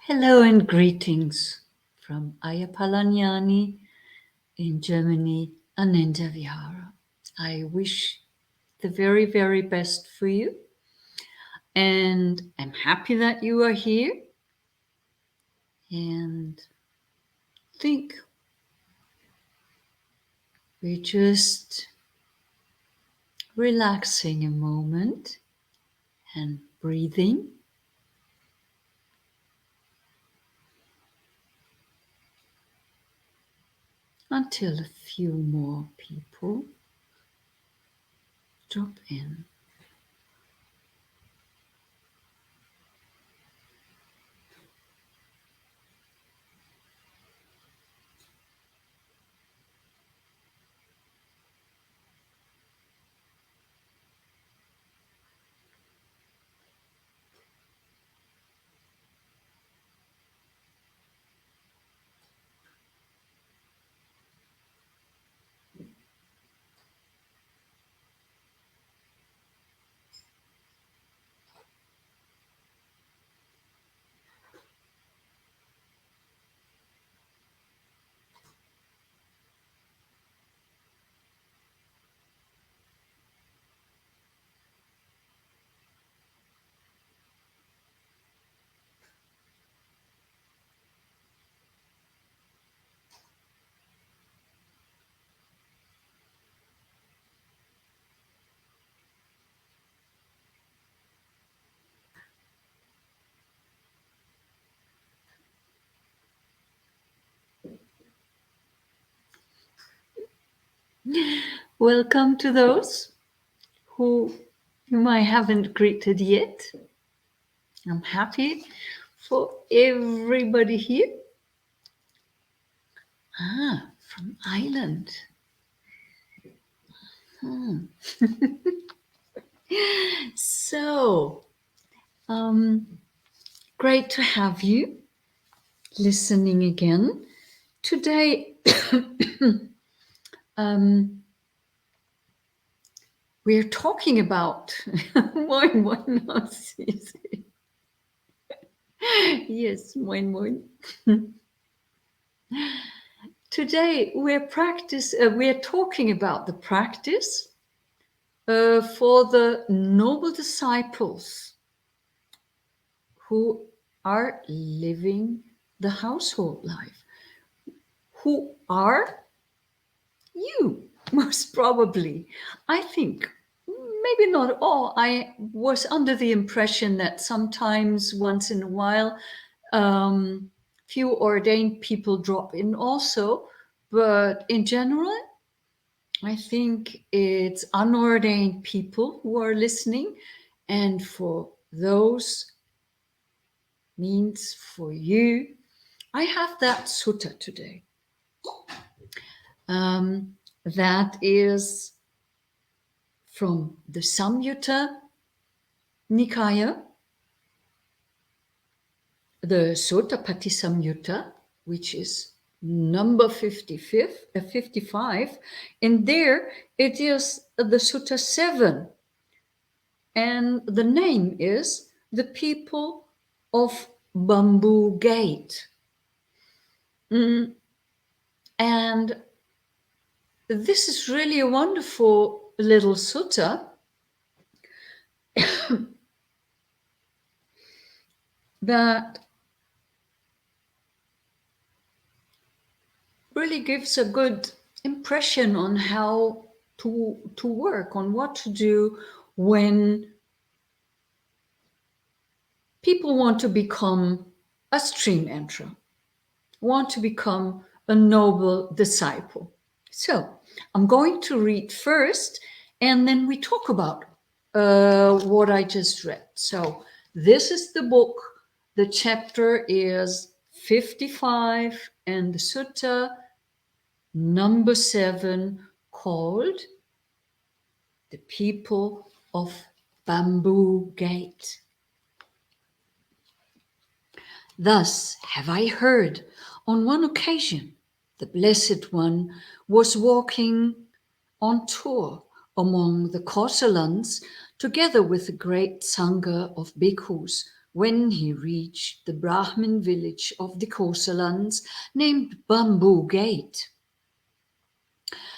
Hello and greetings from Ayapalanyani in Germany, Ananda Vihara. I wish the very, very best for you, and I'm happy that you are here. And think we're just relaxing a moment and breathing. Until a few more people drop in. Welcome to those whom I haven't greeted yet. I'm happy for everybody here. From Ireland. So, great to have you listening again. Today, we're talking about moin moin Narcisse. Yes, moin moin. Today we're talking about the practice for the noble disciples who are living the household life, who are you, most probably. I think maybe not all. I was under the impression that sometimes, once in a while, few ordained people drop in also, but in general, I think it's unordained people who are listening, and for those means for you, I have that sutta today. That is from the Samyutta Nikaya, the Sotapatti Samyutta, which is number 55, and there it is the Sutta 7, and the name is the people of Bamboo Gate. And this is really a wonderful little sutta that really gives a good impression on how to work, on what to do when people want to become a stream enterer, want to become a noble disciple. So I'm going to read first, and then we talk about what I just read. So this is the book. The chapter is 55, and the sutta number 7, called The People of Bamboo Gate. Thus have I heard, on one occasion, the Blessed One was walking on tour among the Kosalans, together with a great sangha of bhikkhus when he reached the Brahmin village of the Kosalans named Bamboo Gate.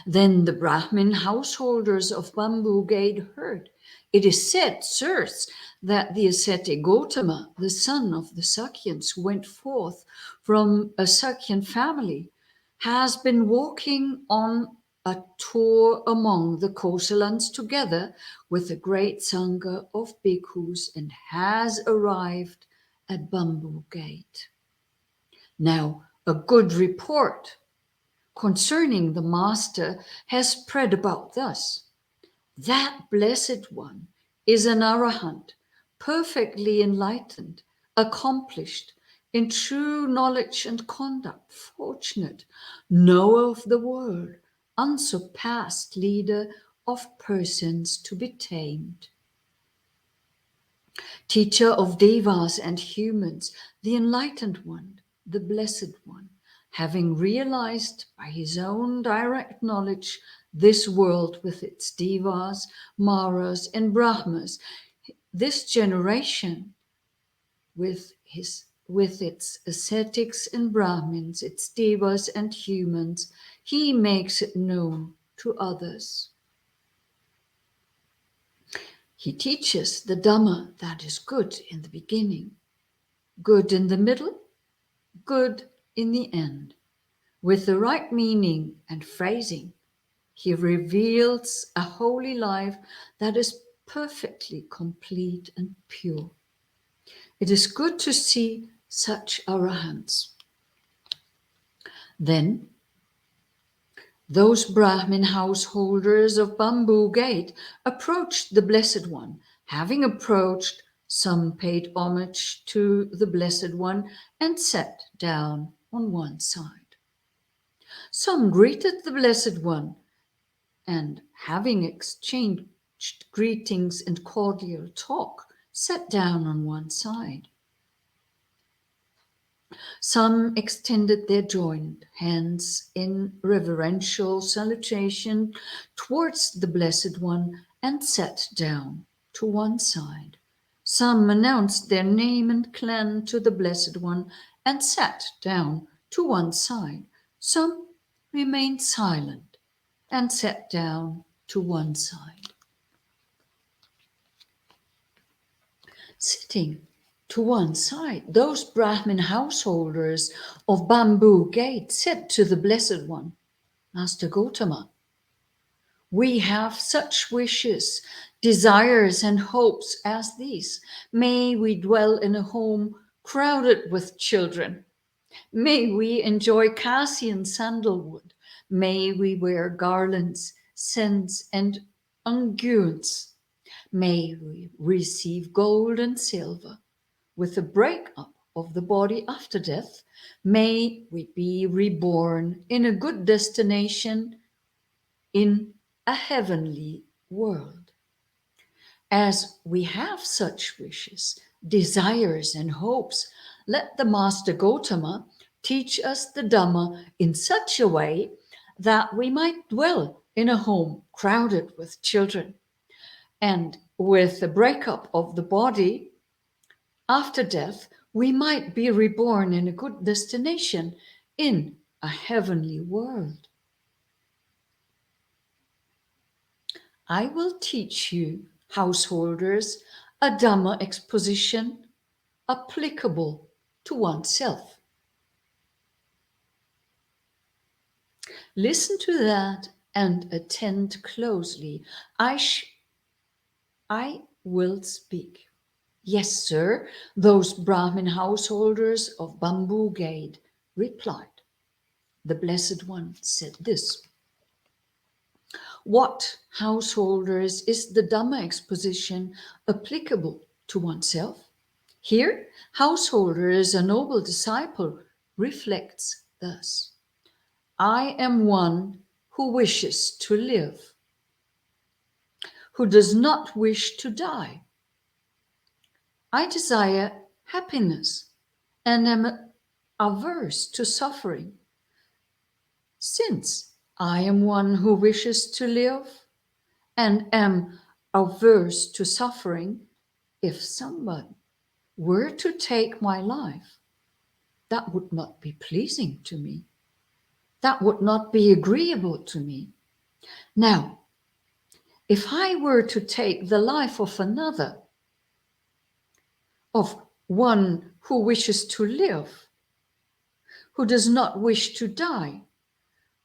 Then the Brahmin householders of Bamboo Gate heard. It is said, sirs, that the ascetic Gautama, the son of the Sakyans who went forth from a Sakyan family, has been walking on a tour among the Kosalans together with a great sangha of bhikkhus and has arrived at Bamboo Gate. Now, a good report concerning the Master has spread about thus. That Blessed One is an Arahant, perfectly enlightened, accomplished in true knowledge and conduct, fortunate, knower of the world, unsurpassed leader of persons to be tamed. Teacher of devas and humans, the enlightened one, the Blessed One, having realized by his own direct knowledge this world with its devas, maras, and brahmas, this generation with its ascetics and brahmins, its devas and humans, he makes it known to others. He teaches the Dhamma that is good in the beginning, good in the middle, good in the end. With the right meaning and phrasing, he reveals a holy life that is perfectly complete and pure. It is good to see such arahants. Then, those Brahmin householders of Bamboo Gate approached the Blessed One. Having approached, some paid homage to the Blessed One and sat down on one side. Some greeted the Blessed One and, having exchanged greetings and cordial talk, sat down on one side. Some extended their joined hands in reverential salutation towards the Blessed One and sat down to one side. Some announced their name and clan to the Blessed One and sat down to one side. Some remained silent and sat down to one side. Sitting to one side, those Brahmin householders of Bamboo Gate said to the Blessed One, Master Gautama, we have such wishes, desires, and hopes as these. May we dwell in a home crowded with children. May we enjoy cassia and sandalwood. May we wear garlands, scents, and unguents. May we receive gold and silver. With the breakup of the body after death, may we be reborn in a good destination in a heavenly world. As we have such wishes, desires, and hopes, let the Master Gautama teach us the Dhamma in such a way that we might dwell in a home crowded with children. And with the breakup of the body after death, we might be reborn in a good destination in a heavenly world. I will teach you, householders, a Dhamma exposition applicable to oneself. Listen to that and attend closely. I will speak. Yes, sir, those Brahmin householders of Bamboo Gate replied. The Blessed One said this. What, householders, is the Dhamma exposition applicable to oneself? Here, householders, a noble disciple, reflects thus. I am one who wishes to live, who does not wish to die. I desire happiness and am averse to suffering. Since I am one who wishes to live and am averse to suffering, if someone were to take my life, that would not be pleasing to me. That would not be agreeable to me. Now, if I were to take the life of another, of one who wishes to live, who does not wish to die,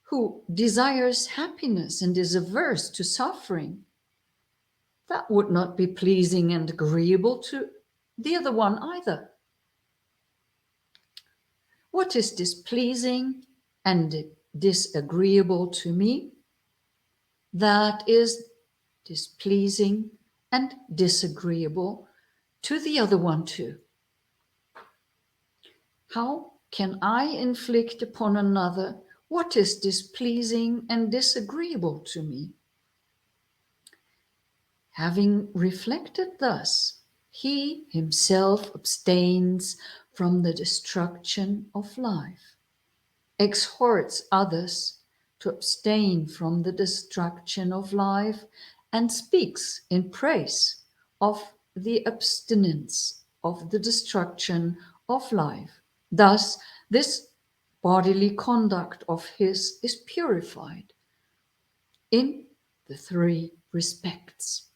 who desires happiness and is averse to suffering, that would not be pleasing and agreeable to the other one either. What is displeasing and disagreeable to me, that is displeasing and disagreeable to the other one too. How can I inflict upon another what is displeasing and disagreeable to me? Having reflected thus, he himself abstains from the destruction of life, exhorts others to abstain from the destruction of life, and speaks in praise of the abstinence of the destruction of life. Thus, this bodily conduct of his is purified in the three respects.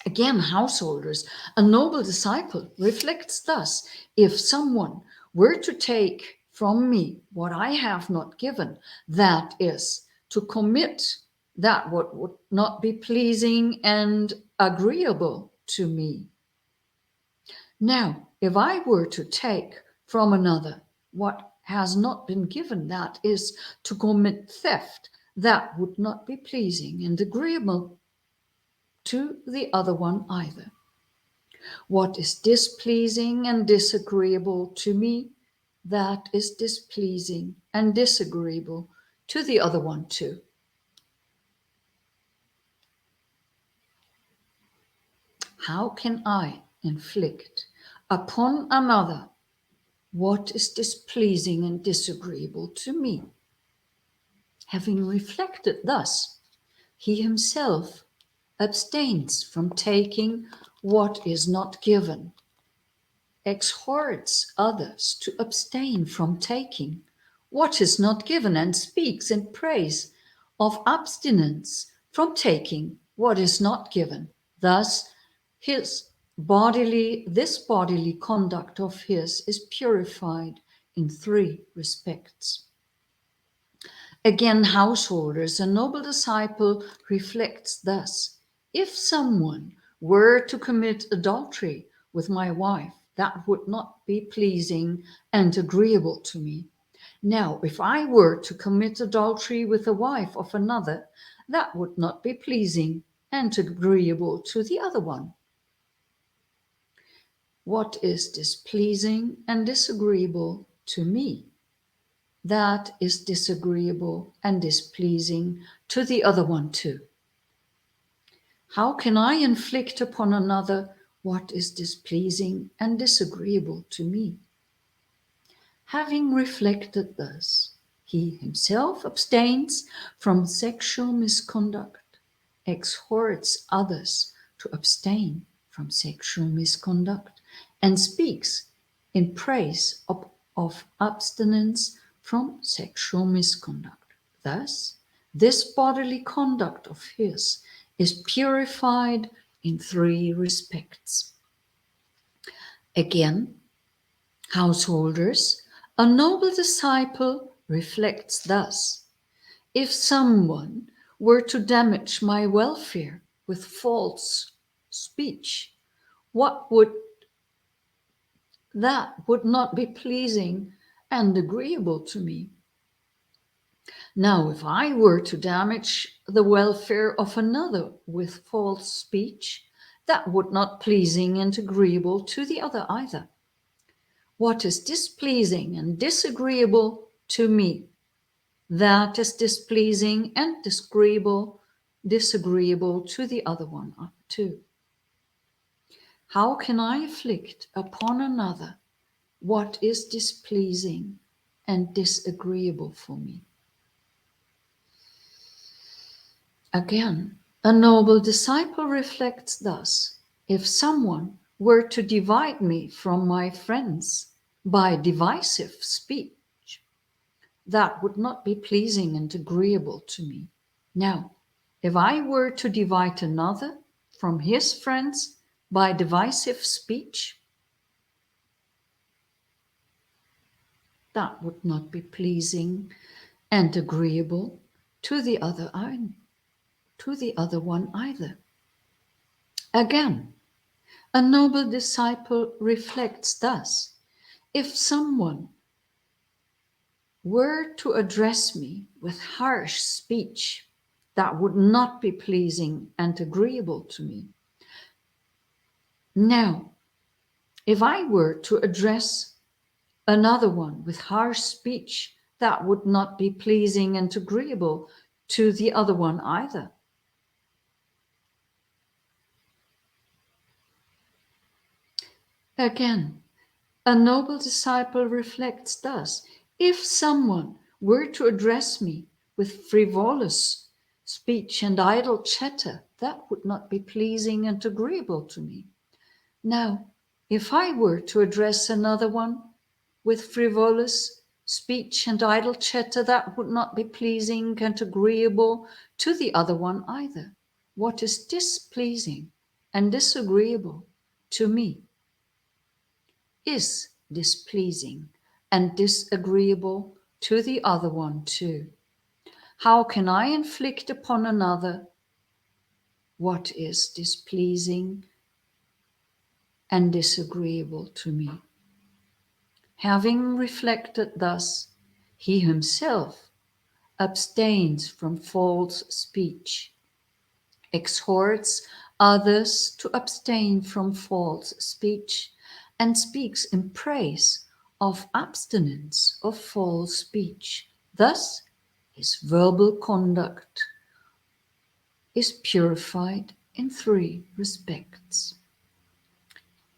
Again, householders, a noble disciple reflects thus: if someone were to take from me what I have not given, that is, to commit that what would not be pleasing and agreeable to me. Now, if I were to take from another what has not been given, that is, to commit theft, that would not be pleasing and agreeable to the other one either. What is displeasing and disagreeable to me, that is displeasing and disagreeable to the other one too. How can I inflict upon another what is displeasing and disagreeable to me? Having reflected thus, he himself abstains from taking what is not given, exhorts others to abstain from taking what is not given, and speaks in praise of abstinence from taking what is not given. Thus, this bodily conduct of his is purified in three respects. Again, householders, a noble disciple reflects thus: if someone were to commit adultery with my wife, that would not be pleasing and agreeable to me. Now, if I were to commit adultery with the wife of another, that would not be pleasing and agreeable to the other one. What is displeasing and disagreeable to me, that is disagreeable and displeasing to the other one too. How can I inflict upon another what is displeasing and disagreeable to me? Having reflected thus, he himself abstains from sexual misconduct, exhorts others to abstain from sexual misconduct, and speaks in praise of abstinence from sexual misconduct. Thus, this bodily conduct of his is purified in three respects. Again, householders, a noble disciple reflects thus: if someone were to damage my welfare with false speech, that would not be pleasing and agreeable to me. Now, if I were to damage the welfare of another with false speech, that would not be pleasing and agreeable to the other either. What is displeasing and disagreeable to me, that is displeasing and disagreeable to the other one too. How can I inflict upon another what is displeasing and disagreeable for me? Again, a noble disciple reflects thus: if someone were to divide me from my friends by divisive speech, that would not be pleasing and agreeable to me. Now, if I were to divide another from his friends by divisive speech, that would not be pleasing and agreeable to the other one either. Again, a noble disciple reflects thus: if someone were to address me with harsh speech, that would not be pleasing and agreeable to me. Now, if I were to address another one with harsh speech, that would not be pleasing and agreeable to the other one either. Again, a noble disciple reflects thus: if someone were to address me with frivolous speech and idle chatter, that would not be pleasing and agreeable to me. Now, if I were to address another one with frivolous speech and idle chatter, that would not be pleasing and agreeable to the other one either. What is displeasing and disagreeable to me is displeasing and disagreeable to the other one too. How can I inflict upon another what is displeasing and disagreeable to me? Having reflected thus, he himself abstains from false speech, exhorts others to abstain from false speech, and speaks in praise of abstinence of false speech. Thus, his verbal conduct is purified in 3 respects.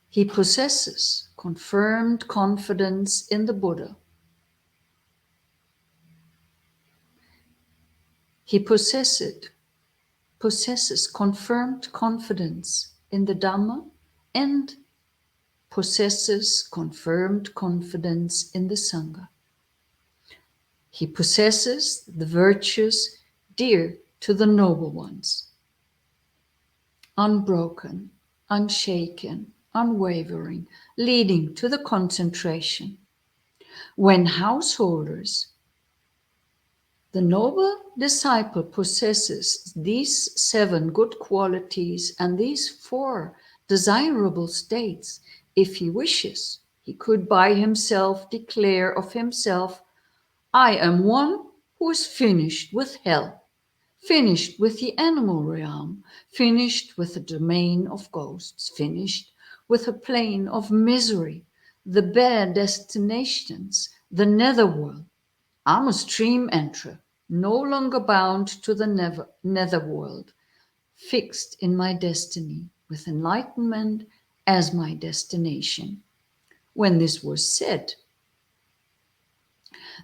He possesses confirmed confidence in the Buddha. He possesses confirmed confidence in the Dhamma and possesses confirmed confidence in the Sangha. He possesses the virtues dear to the noble ones: unbroken, unshaken, unwavering, leading to the concentration. When householders, the noble disciple possesses these 7 good qualities and these 4 desirable states. If he wishes, he could by himself declare of himself, I am one who is finished with hell, finished with the animal realm, finished with the domain of ghosts, finished with the plane of misery, the bare destinations, the netherworld. I'm a stream enterer, no longer bound to the netherworld, fixed in my destiny, with enlightenment as my destination. When this was said,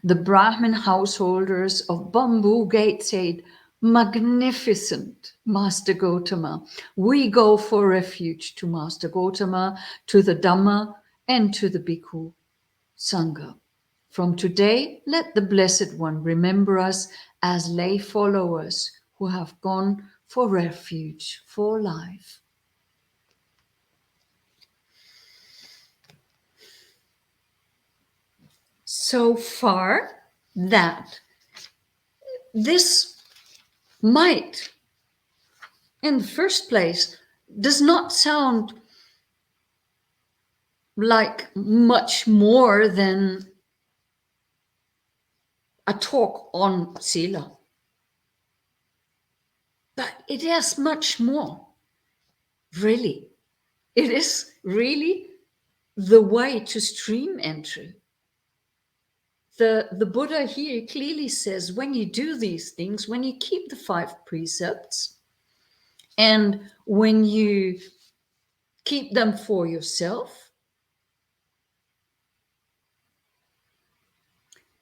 the Brahmin householders of Bamboo Gate said, Magnificent, Master Gotama. We go for refuge to Master Gotama, to the Dhamma, and to the Bhikkhu Sangha. From today, let the Blessed One remember us as lay followers who have gone for refuge for life. So far, that this might, in the first place, does not sound like much more than a talk on Sila. But it is much more, really. It is really the way to stream entry. The Buddha here clearly says, when you do these things, when you keep the 5 precepts, and when you keep them for yourself,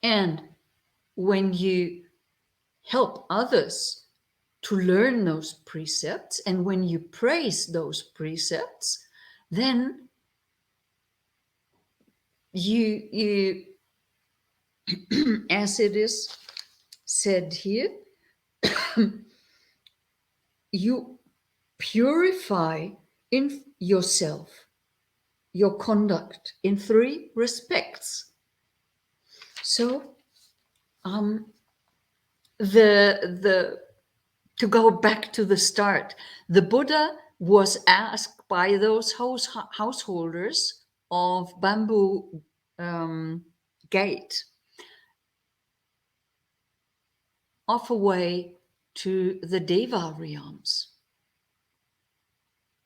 and when you help others to learn those precepts, and when you praise those precepts, then you as it is said here, you purify in yourself, your conduct in 3 respects. So the to go back to the start, the Buddha was asked by those householders of Bamboo Gate of a way to the Deva realms.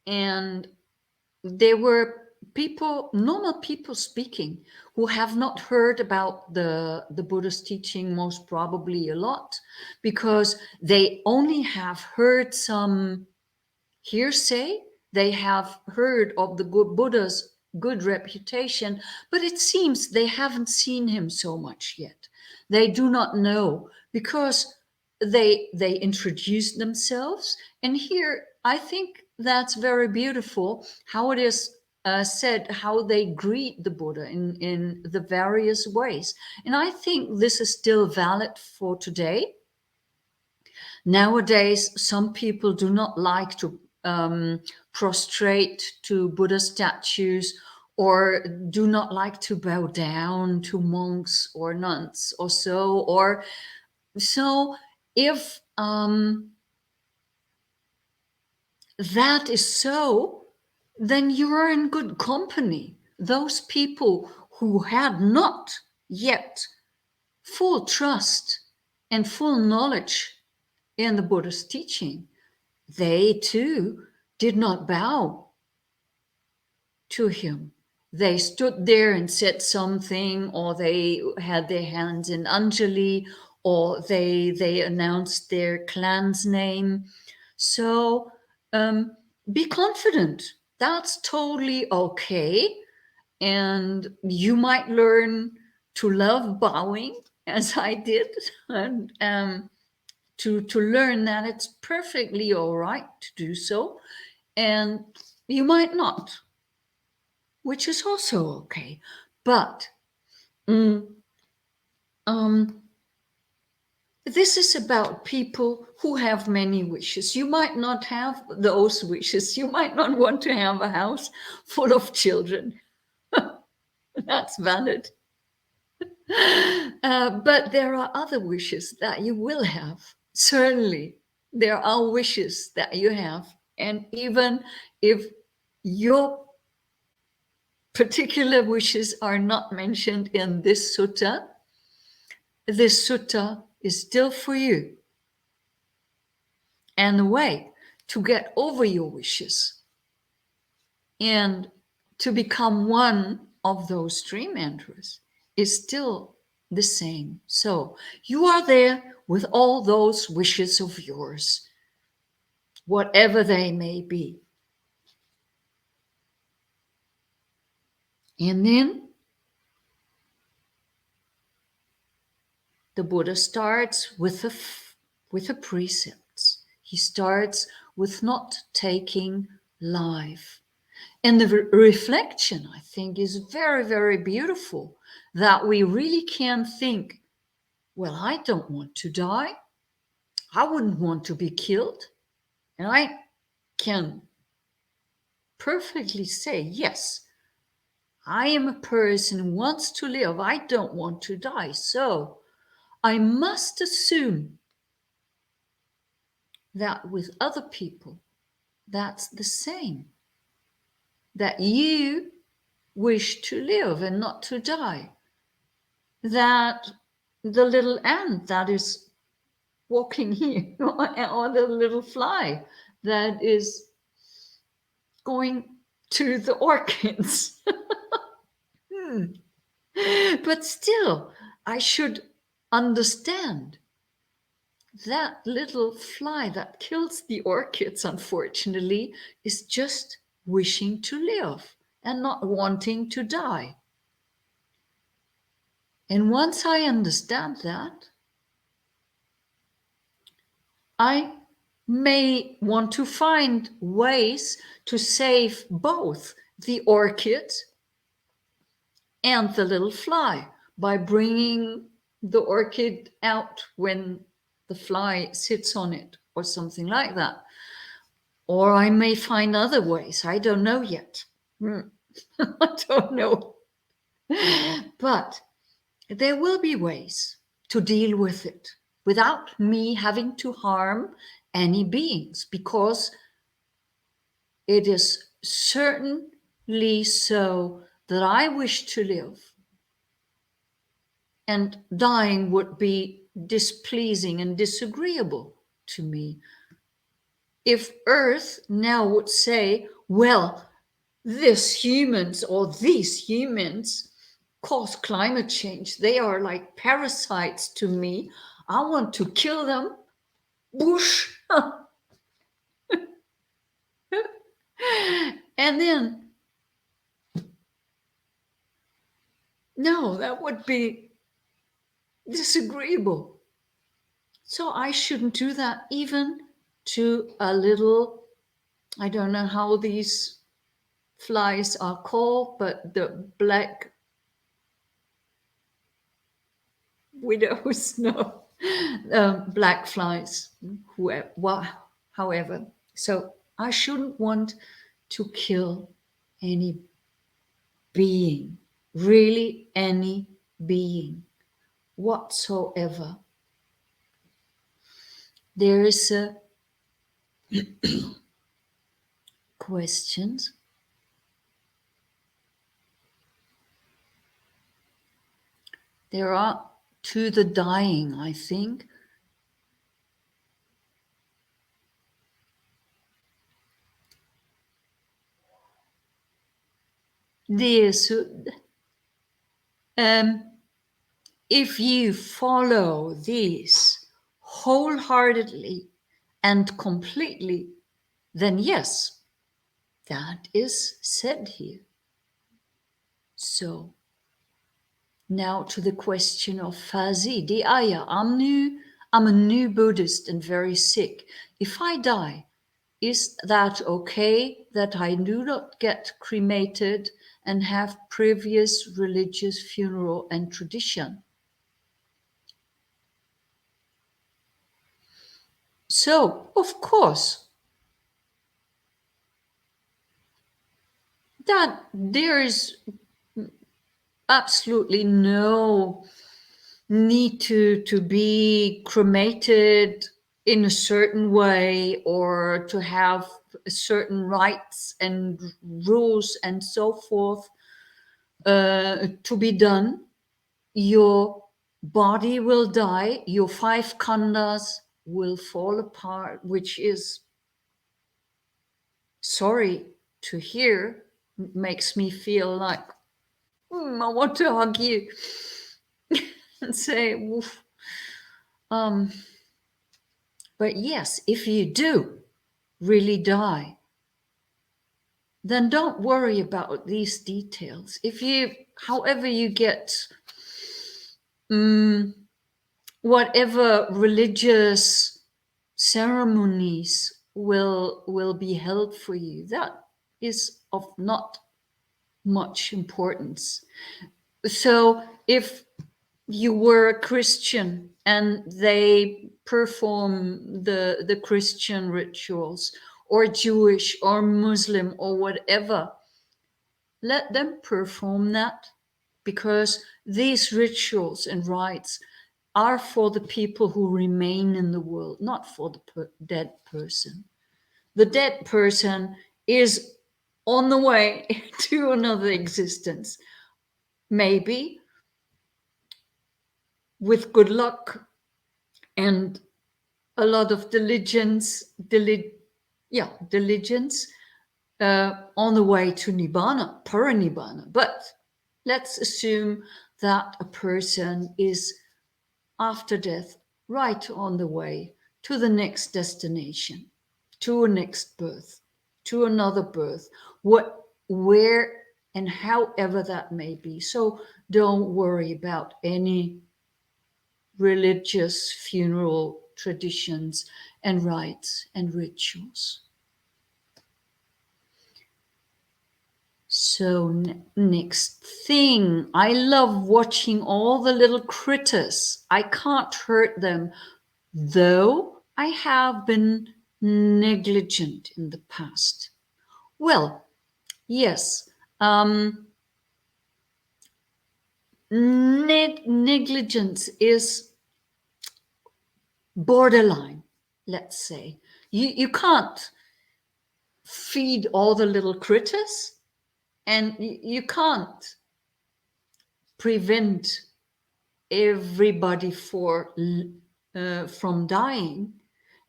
And there were people, normal people speaking, who have not heard about the Buddha's teaching most probably a lot, because they only have heard some hearsay. They have heard of the good Buddha's good reputation, but it seems they haven't seen him so much yet. They do not know, because they introduce themselves. And here I think that's very beautiful how it is said, how they greet the Buddha in the various ways. And I think this is still valid for today. Nowadays, some people do not like to prostrate to Buddha statues, or do not like to bow down to monks or nuns or so. Or so if that is so, then you are in good company. Those people who had not yet full trust and full knowledge in the Buddha's teaching, they too did not bow to him. They stood there and said something, or they had their hands in Anjali, or they announced their clan's name. So be confident. That's totally okay. And you might learn to love bowing, as I did, and to learn that it's perfectly all right to do so. And you might not, which is also okay. But this is about people who have many wishes. You might not have those wishes. You might not want to have a house full of children. That's valid. But there are other wishes that you will have. Certainly, there are wishes that you have. And even if your particular wishes are not mentioned in this sutta is still for you. And the way to get over your wishes and to become one of those dream enterers is still the same. So you are there with all those wishes of yours, whatever they may be. And then the Buddha starts with the precepts. He starts with not taking life. And the reflection, I think, is very, very beautiful, that we really can think, well, I don't want to die. I wouldn't want to be killed. And I can perfectly say, yes, I am a person who wants to live. I don't want to die. So I must assume that with other people, that's the same. That you wish to live and not to die. That the little ant that is walking here, or the little fly that is going to the orchids. But still, I should understand that little fly that kills the orchids, unfortunately, is just wishing to live and not wanting to die. And once I understand that, I may want to find ways to save both the orchid and the little fly by bringing the orchid out when the fly sits on it or something like that. Or I may find other ways. I don't know yet. I don't know. But there will be ways to deal with it without me having to harm any beings, because it is certainly so that I wish to live, and dying would be displeasing and disagreeable to me. If Earth now would say, well, these humans cause climate change, they are like parasites to me, I want to kill them, whoosh. And then, no, that would be disagreeable. So I shouldn't do that even to a little, I don't know how these flies are called, but the black widows, no, black flies, whoever, however. So I shouldn't want to kill any being, really any being whatsoever. There is a question. There are to the dying, I think. There's if you follow these wholeheartedly and completely, then yes, that is said here. So now to the question of Fazi, the ayah, I'm a new Buddhist and very sick. If I die, is that okay that I do not get cremated and have previous religious funeral and tradition? So, of course, that there is absolutely no need to be cremated in a certain way or to have certain rights and rules and so forth to be done. Your body will die, your five khandhas will fall apart, which is, sorry to hear, makes me feel like I want to hug you and say, "Oof." But yes, if you do really die, then don't worry about these details. If you, however you get whatever religious ceremonies will be held for you, that is of not much importance. So if you were a Christian and they perform the Christian rituals, or Jewish or Muslim or whatever, let them perform that, because these rituals and rites are for the people who remain in the world, not for the dead person. The dead person is on the way to another existence, maybe with good luck and a lot of diligence on the way to Nibbana, Paranibbana. But let's assume that a person is after death right on the way to the next destination, to a next birth, to another birth, where and however that may be. So don't worry about any religious funeral traditions and rites and rituals. So next thing, I love watching all the little critters. I can't hurt them, though I have been negligent in the past. Well, yes, negligence is borderline, let's say. You can't feed all the little critters, and you can't prevent everybody from dying.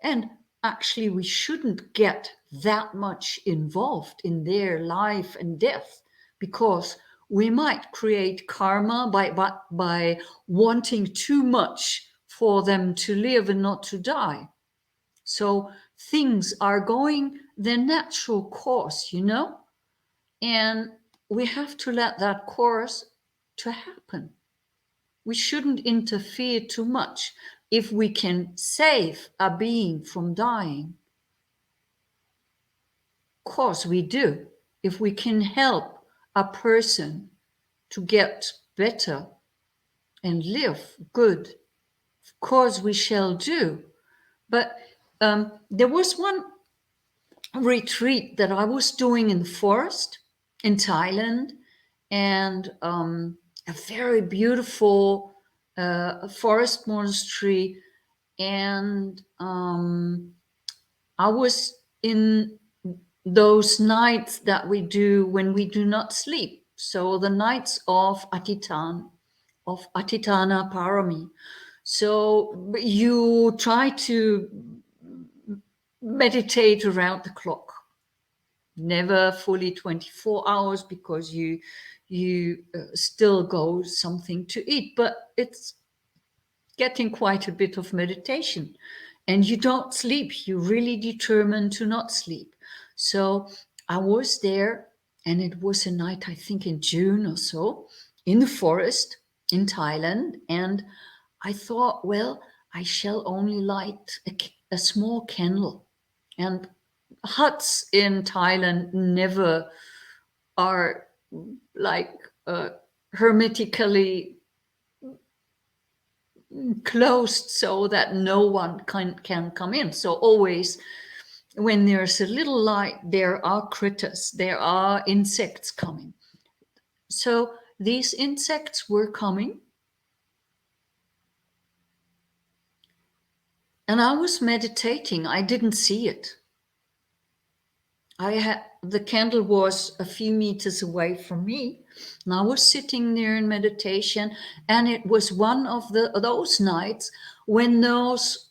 And actually, we shouldn't get that much involved in their life and death, because we might create karma by wanting too much for them to live and not to die. So things are going their natural course, and we have to let that course to happen. We shouldn't interfere too much. If we can save a being from dying, of course we do. If we can help a person to get better and live good, of course we shall do. But there was one retreat that I was doing in the forest in Thailand, and a very beautiful forest monastery. And I was in those nights that we do when we do not sleep. So the nights of Atitana Parami. So you try to meditate around the clock, never fully 24 hours, because you still go something to eat, but it's getting quite a bit of meditation, and you don't sleep. You really determined to not sleep. So I was there, and it was a night, I think in June or so, in the forest in Thailand. And I thought, well, I shall only light a small candle. And huts in Thailand never are like hermetically closed so that no one can come in. So always when there's a little light, there are critters, there are insects coming. So these insects were coming, and I was meditating. I didn't see it. The candle was a few meters away from me, and I was sitting there in meditation. And it was one of those nights when those,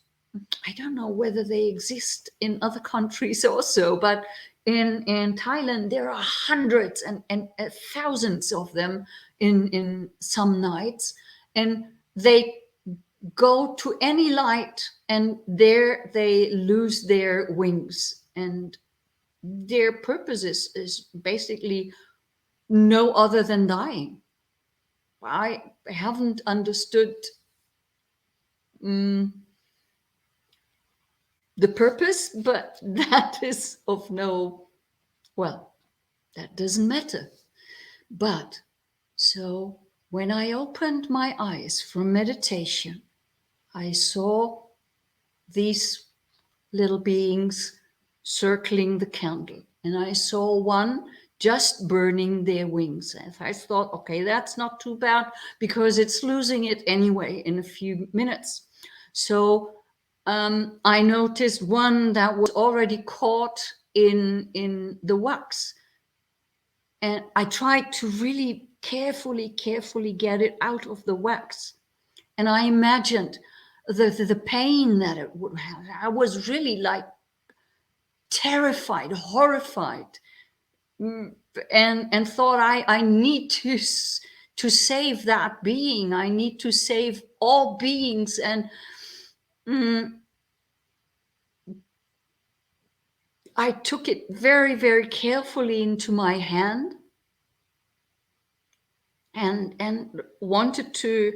I don't know whether they exist in other countries also, but in Thailand there are hundreds and thousands of them in some nights, and they go to any light, and there they lose their wings, and their purpose is basically no other than dying. I haven't understood the purpose, but that is of no, well, that doesn't matter. But so when I opened my eyes from meditation, I saw these little beings circling the candle, and I saw one just burning their wings. And I thought, okay, that's not too bad, because it's losing it anyway in a few minutes. So I noticed one that was already caught in the wax, and I tried to really carefully get it out of the wax. And I imagined the pain that it would have. I was really like terrified, horrified, and thought I need to save that being. I need to save all beings. And I took it very, very carefully into my hand, and wanted to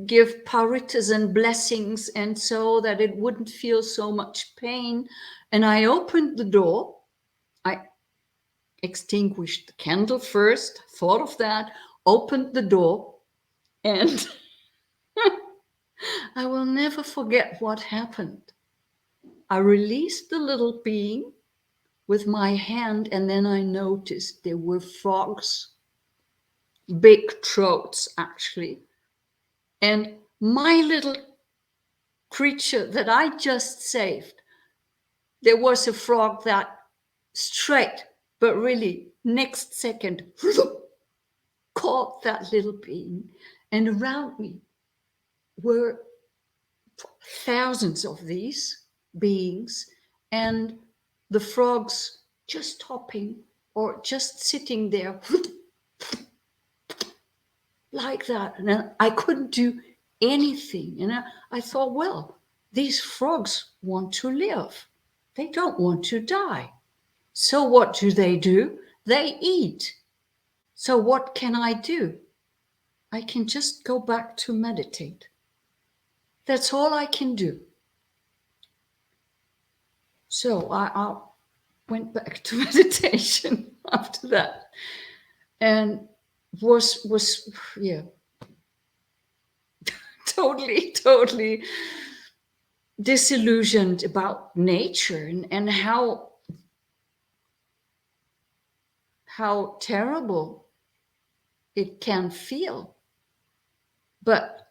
give paritas and blessings, and so that it wouldn't feel so much pain. And I opened the door. extinguished the candle first, thought of that, opened the door, and I will never forget what happened. I released the little being with my hand, and then I noticed there were frogs, big throats actually. And my little creature that I just saved, there was a frog that straight, but really next second, caught that little being. And around me were thousands of these beings, and the frogs just hopping or just sitting there like that. And I couldn't do anything. And I thought, well, these frogs want to live. They don't want to die. So what do? They eat. So what can I do? I can just go back to meditate. That's all I can do. So I went back to meditation after that, and was totally disillusioned about nature and how terrible it can feel, but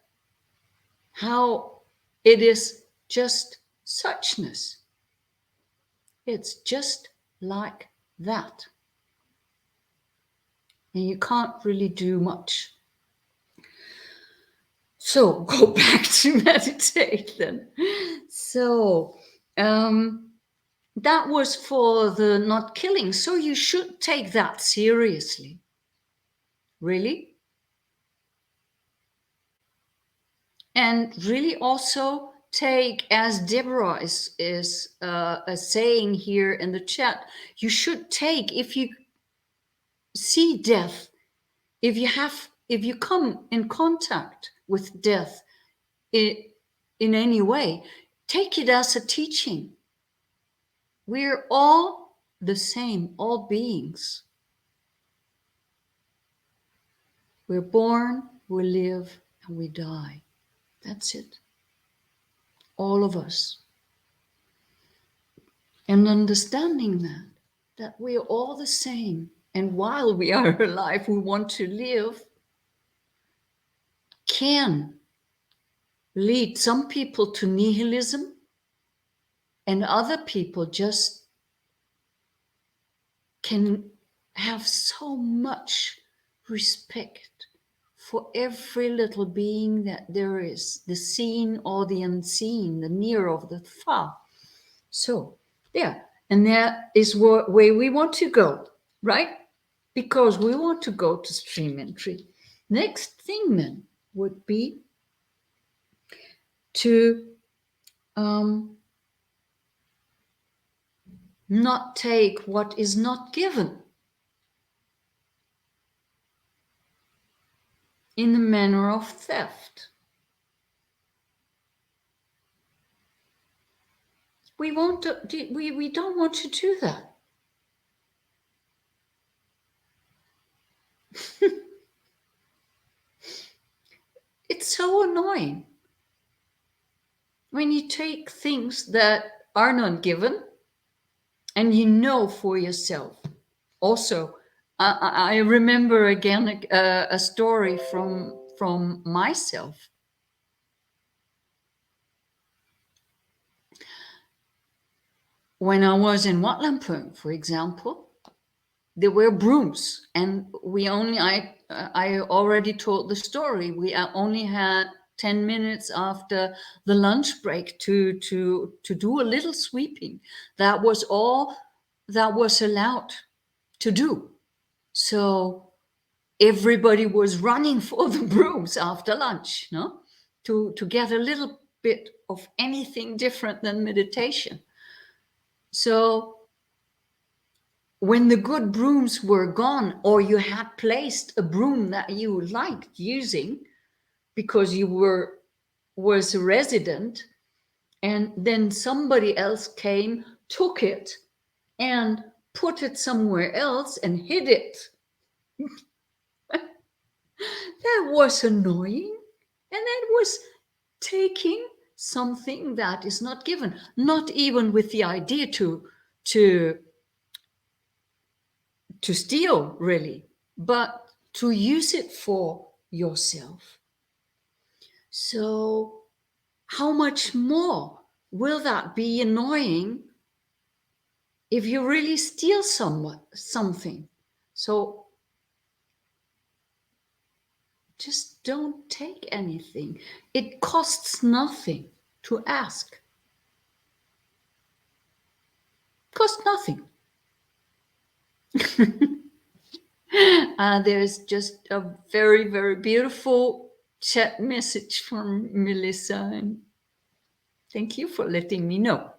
how it is just suchness. It's just like that. And you can't really do much. So go back to meditate then. So that was for the not killing. So you should take that seriously. Really? And really also take, as Deborah is saying here in the chat, you should take, if you see death, if you come in contact with death in any way, take it as a teaching. We're all the same, all beings. We're born, we live, and we die. That's it. All of us. And understanding that we're all the same. And while we are alive, we want to live, can lead some people to nihilism, and other people just can have so much respect for every little being that there is, the seen or the unseen, the near or the far. So, yeah, and that is where we want to go, right? Because we want to go to stream entry. Next thing then would be to not take what is not given in the manner of theft. We don't want to do that. It's so annoying when you take things that are not given and you know for yourself. Also, I remember again a story from myself. When I was in Wat Lampung, for example, there were brooms, and I already told the story. We only had 10 minutes after the lunch break to do a little sweeping. That was all that was allowed to do. So everybody was running for the brooms after lunch, no? To get a little bit of anything different than meditation. So when the good brooms were gone, or you had placed a broom that you liked using because you was a resident, and then somebody else came, took it, and put it somewhere else and hid it. That was annoying. And that was taking something that is not given, not even with the idea to steal, really, but to use it for yourself. So, how much more will that be annoying if you really steal something? So, just don't take anything. It costs nothing to ask. Costs nothing. There's just a very, very beautiful chat message from Melissa, and thank you for letting me know.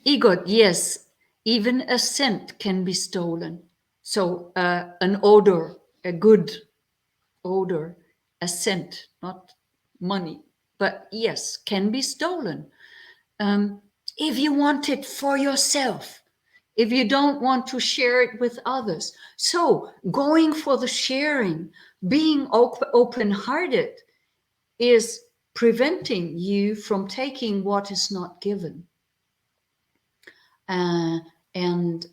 Egot, yes, even a scent can be stolen. So an odor, a good odor, a scent, not money, but yes, can be stolen. If you want it for yourself, if you don't want to share it with others. So going for the sharing, being open-hearted is preventing you from taking what is not given. And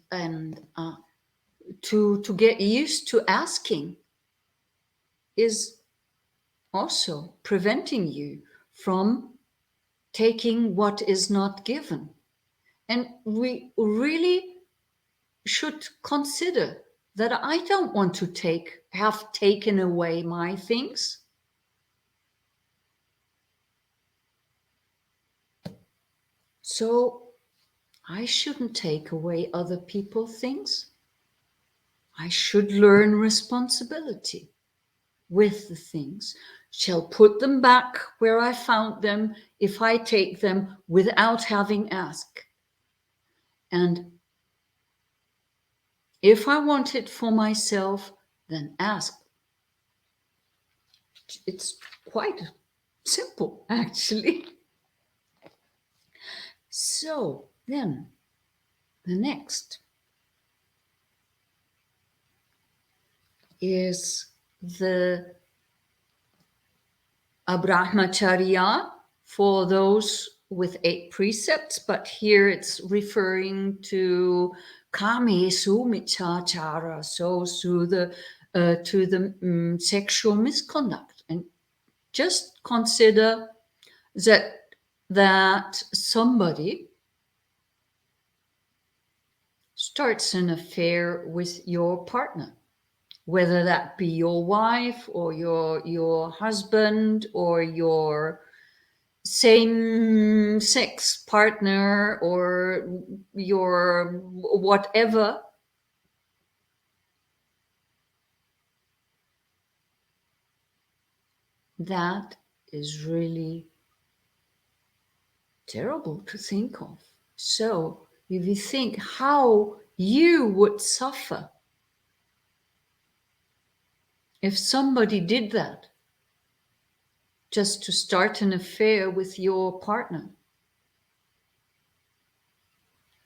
to get used to asking is also preventing you from taking what is not given. And we really should consider that I don't want to have taken away my things. So I shouldn't take away other people's things. I should learn responsibility with the things, shall put them back where I found them if I take them without having asked. And if I want it for myself, then ask. It's quite simple, actually. So then, the next is the Abrahmacharya for those with 8 precepts, but here it's referring to kamesu michachara, so to the sexual misconduct. And just consider that somebody starts an affair with your partner, whether that be your wife or your husband or your same-sex partner or your whatever. That is really terrible to think of. So if you think how you would suffer if somebody did that, just to start an affair with your partner,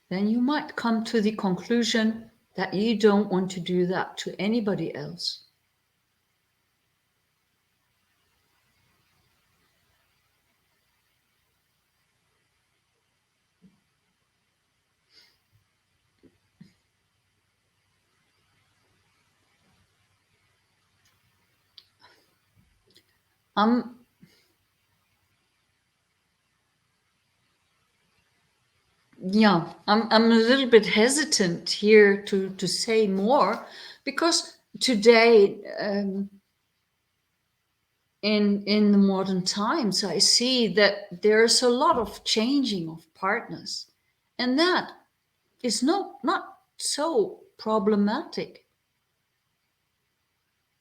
then you might come to the conclusion that you don't want to do that to anybody else. I'm a little bit hesitant here to say more, because today, in the modern times, I see that there's a lot of changing of partners, and that is not so problematic.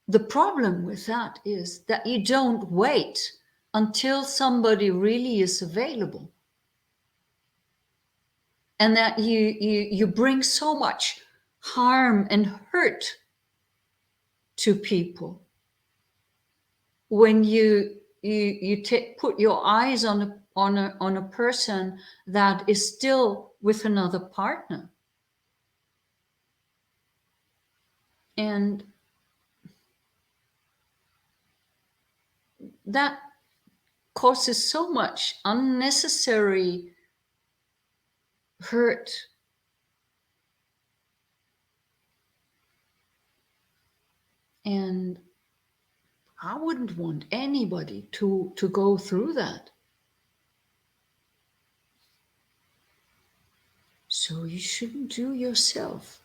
The problem with that is that you don't wait until somebody really is available, and that you bring so much harm and hurt to people when you put your eyes on on a person that is still with another partner. And that causes so much unnecessary hurt. And I wouldn't want anybody to go through that. So you shouldn't do yourself.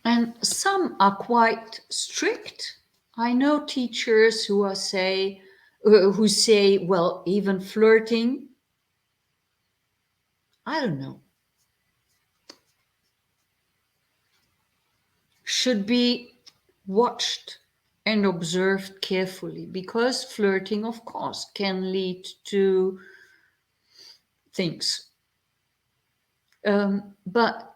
And some are quite strict. I know teachers who say, well, even flirting, I don't know, should be watched and observed carefully, because flirting, of course, can lead to things. But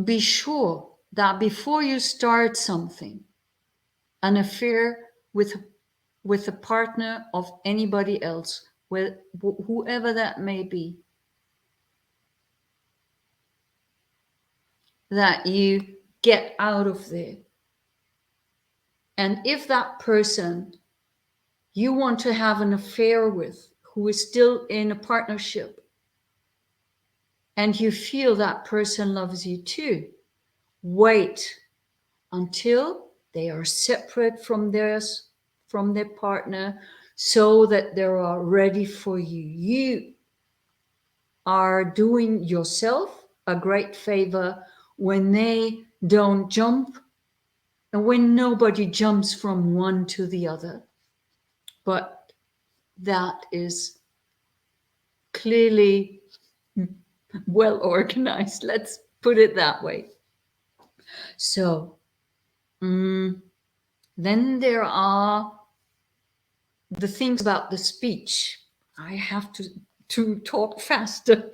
be sure that before you start something, an affair with a partner of anybody else, with whoever that may be, that you get out of there. And if that person you want to have an affair with, who is still in a partnership, and you feel that person loves you too, wait until they are separate from their partner, so that they are ready for you. You are doing yourself a great favor when they don't jump, and when nobody jumps from one to the other. But that is clearly well organized, let's put it that way. So then there are the things about the speech. I have to talk faster.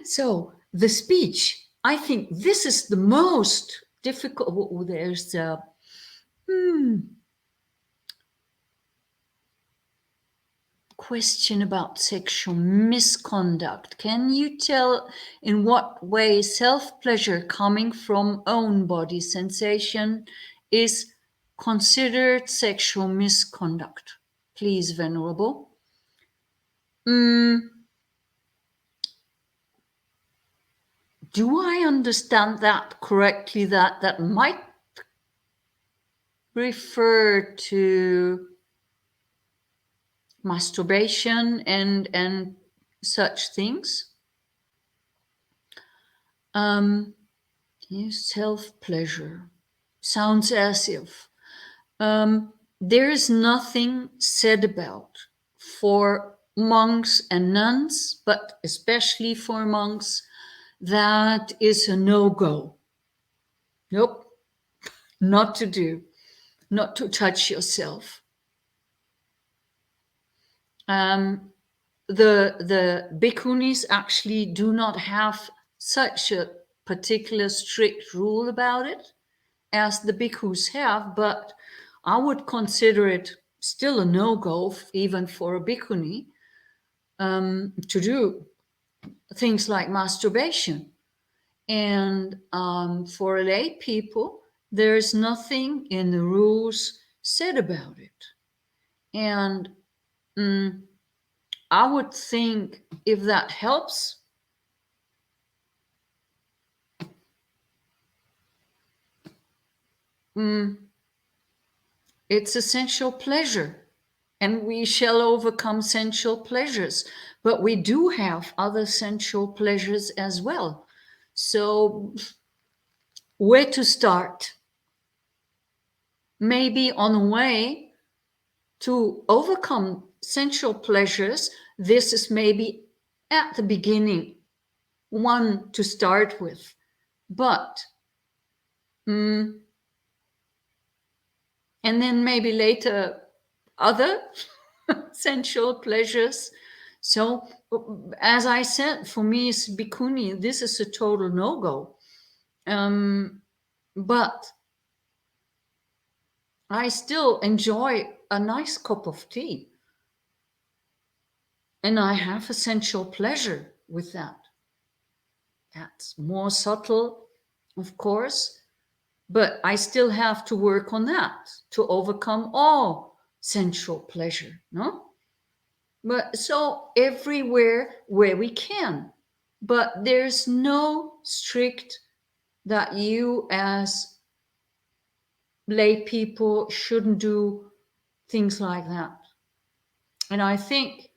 So the speech, I think this is the most difficult. There's question about sexual misconduct. Can you tell in what way self-pleasure coming from own body sensation is considered sexual misconduct? Please, Venerable. Do I understand that correctly, that might refer to masturbation and such things? Self-pleasure sounds as if there is nothing said about for monks and nuns, but especially for monks, that is a no-go. Nope, not to do, not to touch yourself. The bhikkhunis actually do not have such a particular strict rule about it as the bhikkhus have, but I would consider it still a no-go, even for a bhikkhuni, to do things like masturbation. And for lay people, there's nothing in the rules said about it. And I would think, if that helps, it's a sensual pleasure, and we shall overcome sensual pleasures, but we do have other sensual pleasures as well. So where to start? Maybe on a way to overcome sensual pleasures, this is maybe at the beginning one to start with, but and then maybe later other sensual pleasures. So as I said, for me as bhikkhuni, this is a total no-go. But I still enjoy a nice cup of tea, and I have a sensual pleasure with that. That's more subtle, of course, but I still have to work on that to overcome all sensual pleasure, no? But so everywhere where we can, but there's no strict that you as lay people shouldn't do things like that. And I think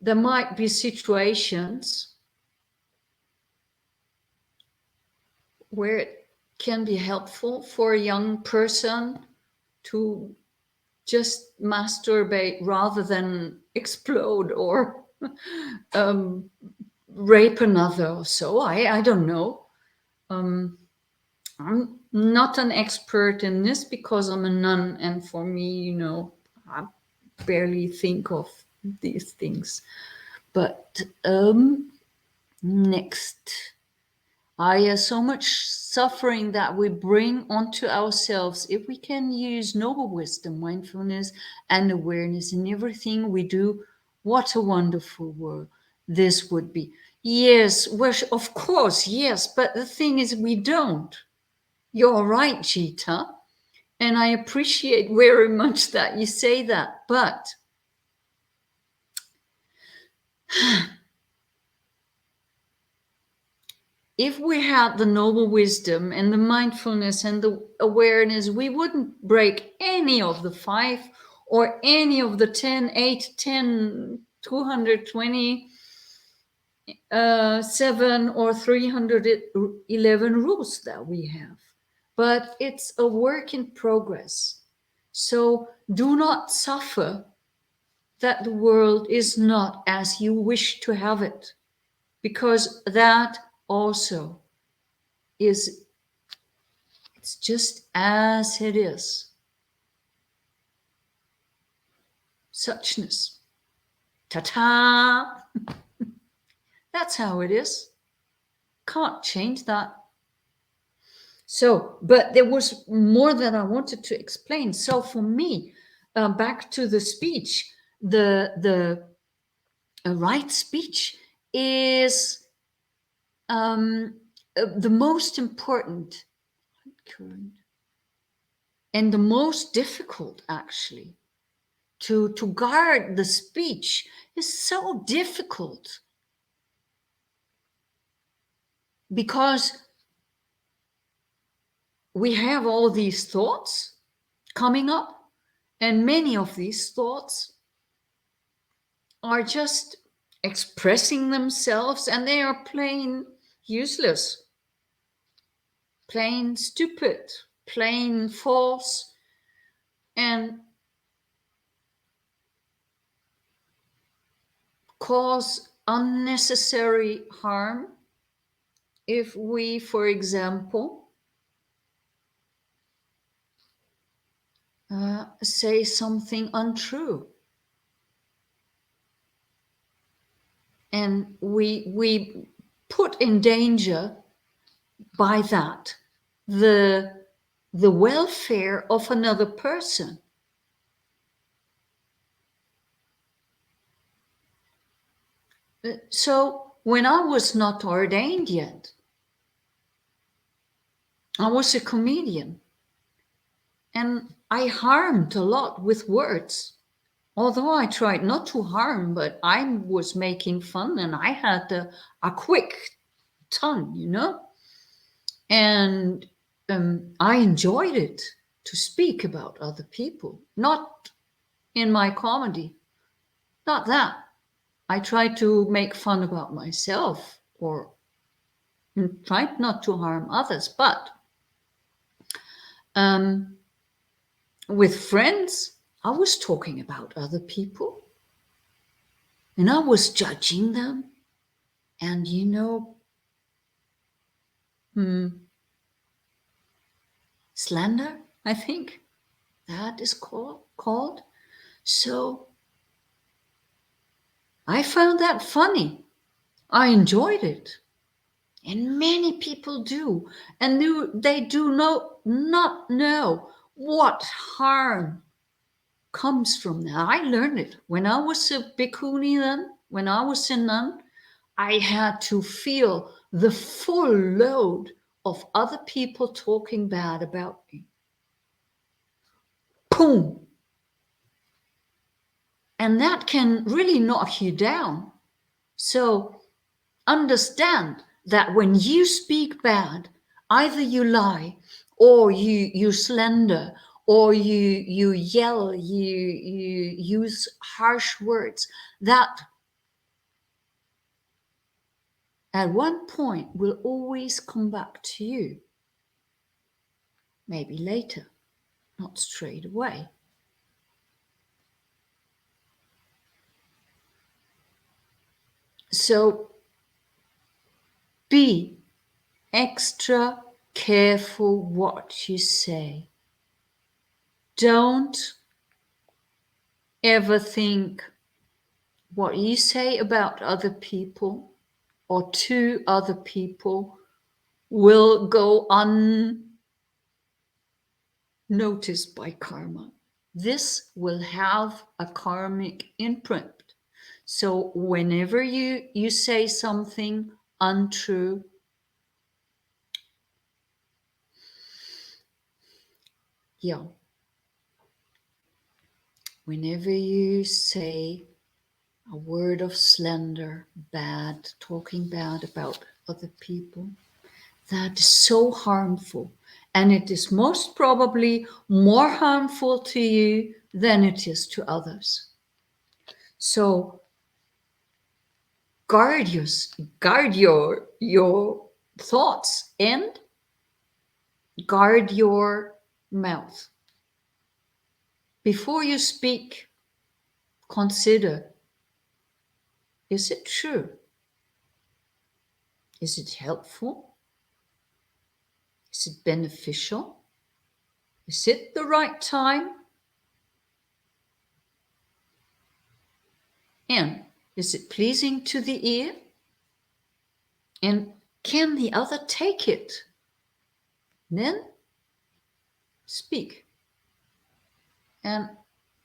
there might be situations where it can be helpful for a young person to just masturbate rather than explode or rape another or so. I don't know. I'm not an expert in this because I'm a nun, and for me, I barely think of these things. But next, so much suffering that we bring onto ourselves. If we can use noble wisdom, mindfulness, and awareness in everything we do, what a wonderful world this would be. Yes, well, of course, yes. But the thing is, we don't. You're right, Gita. And I appreciate very much that you say that. But if we had the noble wisdom and the mindfulness and the awareness, we wouldn't break any of the 5 or any of the 10, 8, 10, 220, 7 or 311 rules that we have. But it's a work in progress. So do not suffer that the world is not as you wish to have it, because that also it's just as it is. Suchness. Ta-ta! That's how it is. Can't change that. So, but there was more that I wanted to explain. So for me, back to the speech, the right speech is the most important and the most difficult, actually. To guard the speech is so difficult because we have all these thoughts coming up, and many of these thoughts are just expressing themselves, and they are plain useless, plain stupid, plain false, and cause unnecessary harm if we, for example, say something untrue. And we put in danger by that the welfare of another person. So when I was not ordained yet, I was a comedian, and I harmed a lot with words. Although I tried not to harm, but I was making fun, and I had a quick tongue, and I enjoyed it to speak about other people, not in my comedy, not that. I tried to make fun about myself or tried not to harm others, but with friends, I was talking about other people and I was judging them. And slander, I think that is called. So I found that funny. I enjoyed it. And many people do. And they do not know what harm comes from that. I learned it when I was a bhikkhuni then, when I was a nun, I had to feel the full load of other people talking bad about me. Boom! And that can really knock you down. So understand that when you speak bad, either you lie or you slander or you yell, you use harsh words, that at one point will always come back to you. Maybe later, not straight away. So be extra careful what you say. Don't ever think what you say about other people or to other people will go unnoticed by karma. This will have a karmic imprint. So whenever you say something untrue, yeah, whenever you say a word of slander, bad, talking bad about other people, that is so harmful. And it is most probably more harmful to you than it is to others. So guard your thoughts and guard your mouth. Before you speak, consider, is it true? Is it helpful? Is it beneficial? Is it the right time? And is it pleasing to the ear? And can the other take it? Then speak. And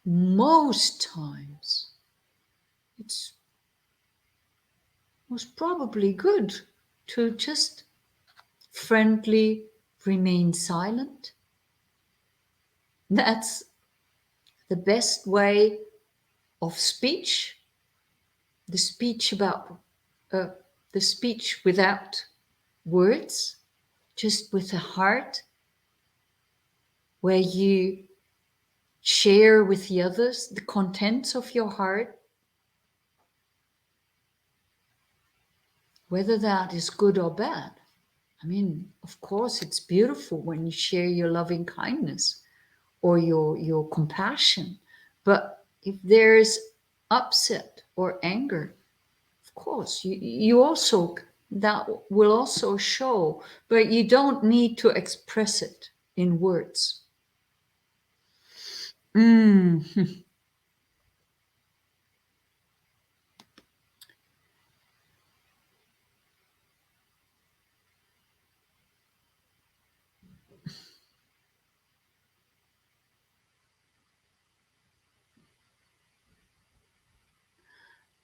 most times it's most probably good to just friendly remain silent. That's the best way of speech. The speech about the speech without words, just with a heart, where you share with the others the contents of your heart, whether that is good or bad. I mean, of course, it's beautiful when you share your loving kindness or your compassion. But if there's upset or anger, of course, you also, that will also show, but you don't need to express it in words.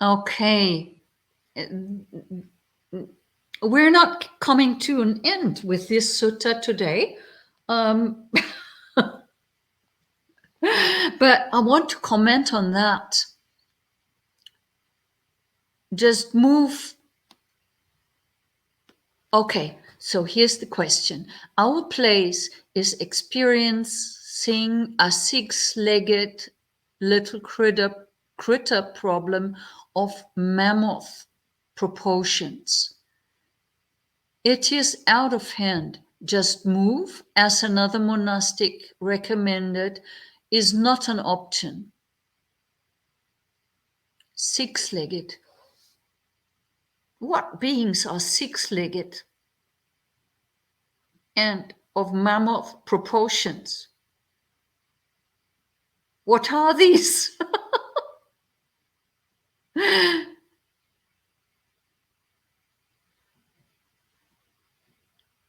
Okay. We're not coming to an end with this sutta today. But I want to comment on that. Just move. Okay, so here's the question. Our place is experiencing a six-legged little critter problem of mammoth proportions. It is out of hand. Just move, as another monastic recommended, is not an option. Six-legged. What beings are six-legged and of mammoth proportions? What are these?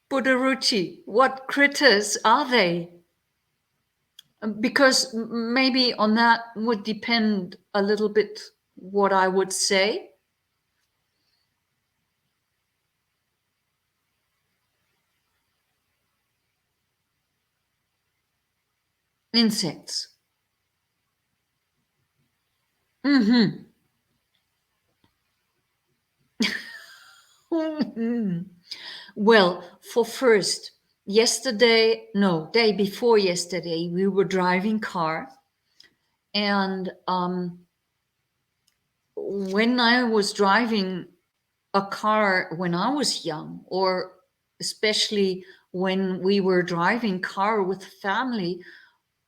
Buddharuchi, what critters are they? because maybe on that would depend a little bit what I would say. Insects. Mm-hmm. Well, for first, day before yesterday, we were driving car, and when I was driving a car when I was young, or especially when we were driving car with family,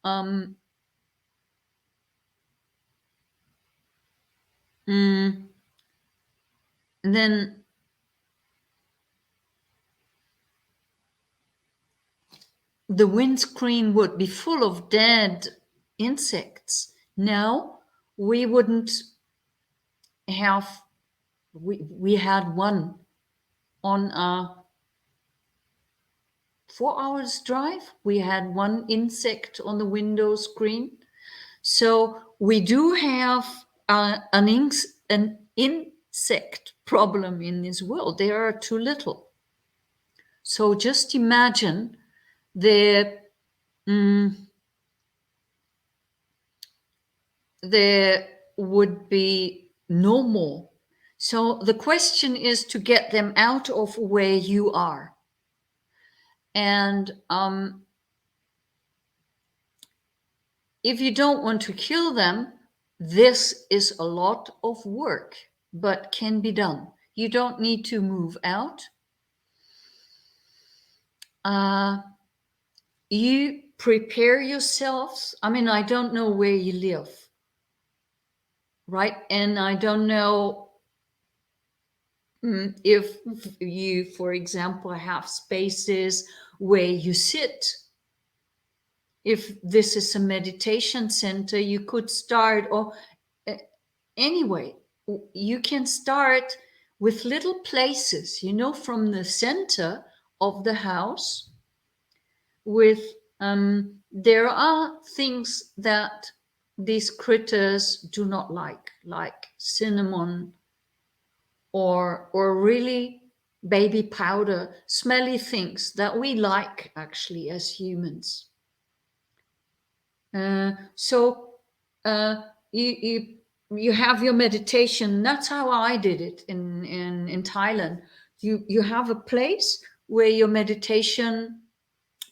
um, mm, then the windscreen would be full of dead insects. Now we wouldn't have. We had one on a 4 hours drive. We had one insect on the window screen. So we do have an insect problem in this world. There are too little. So just imagine the mm, there would be no more. So the question is to get them out of where you are. And if you don't want to kill them, this is a lot of work, but can be done. You don't need to move out. You prepare yourselves. I mean, I don't know where you live, right? And I don't know if you, for example, have spaces where you sit. If this is a meditation center, you could start, or anyway, you can start with little places, from the center of the house. With there are things that these critters do not like cinnamon, or really baby powder, smelly things that we like actually as humans. So you have your meditation. That's how I did it in Thailand. You have a place where your meditation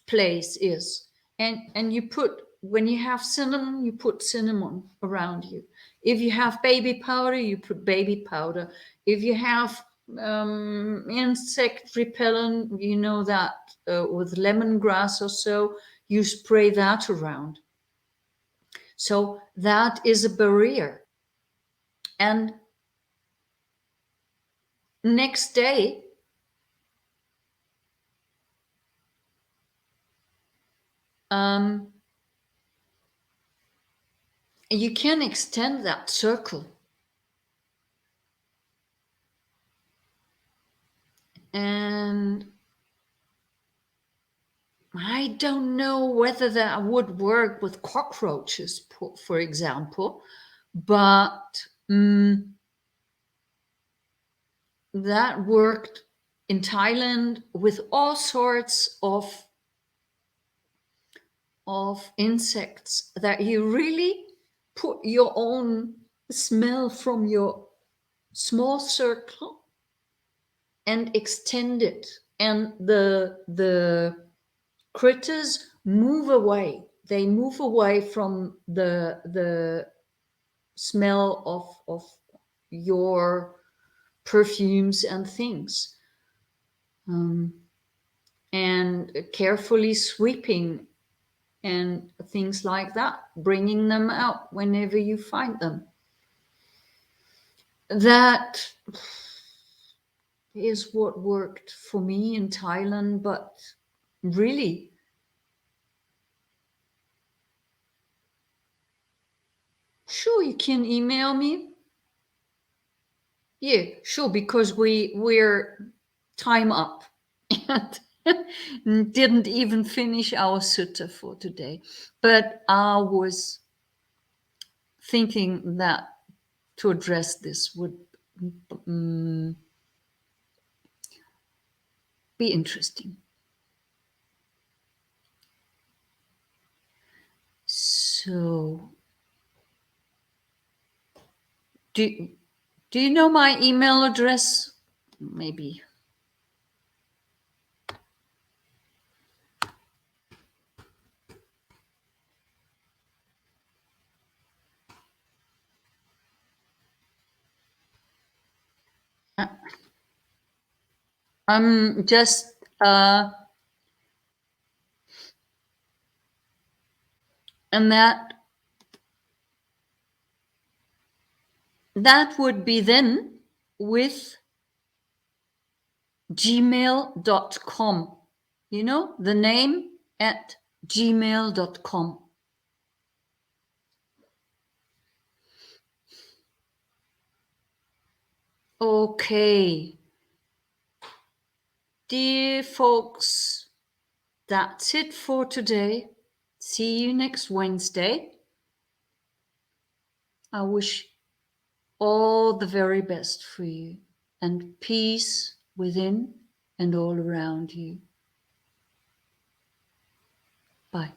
place is, and you put, when you have cinnamon, you put cinnamon around you. If you have baby powder, you put baby powder. If you have insect repellent, that with lemongrass or so, you spray that around. So that is a barrier. And next day, you can extend that circle. And I don't know whether that would work with cockroaches, for example, but that worked in Thailand with all sorts of insects, that you really put your own smell from your small circle and extend it, and the critters move away. They move away from the smell of your perfumes and things, and carefully sweeping and things like that, bringing them out whenever you find them. That is what worked for me in Thailand. But really, sure, you can email me. Yeah, sure, because we're time up. Didn't even finish our sutta for today. But I was thinking that to address this would mm, be interesting. So, do you know my email address? Maybe. I'm just and that would be then with gmail.com. You know, the name at gmail.com. Okay. Dear folks, that's it for today. See you next Wednesday. I wish all the very best for you and peace within and all around you. Bye.